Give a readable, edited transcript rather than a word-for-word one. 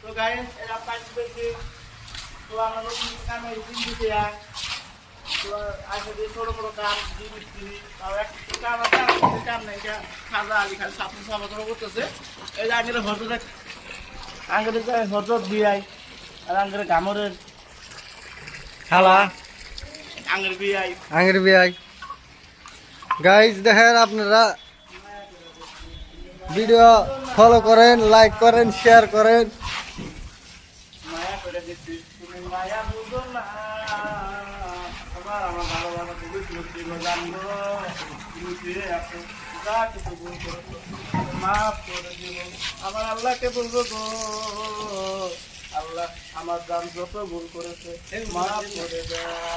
তো গাইস এরা পাঁচ পেয়েছে তো আমরা নতুন কামে দিন দিতে তো আসলে ছোট বড় কাম জিনিস তাও একটা কাম আছে কাম নাই খাজা আলী খালি সাপন সাপন করতেছে এই যে আঙ্গের হজরত হজরত বিআই আর আঙ্গের গামরের খালা আঙ্গের বিআই গাইস দেখেন আপনারা ভিডিও ফলো করেন, লাইক করেন, শেয়ার করেন। মায়া করে দিচ্ছি তুমি মায়া বুঝো না আমার ভালোবাসা তুমি ছিল জানবো তুমি ফিরে আসো যা কিছু ভুল করেছো মাফ করে দিব আমার আল্লাহকে বলবো গো আল্লাহ আমার জান যত ভুল করেছে মাফ করে দাও।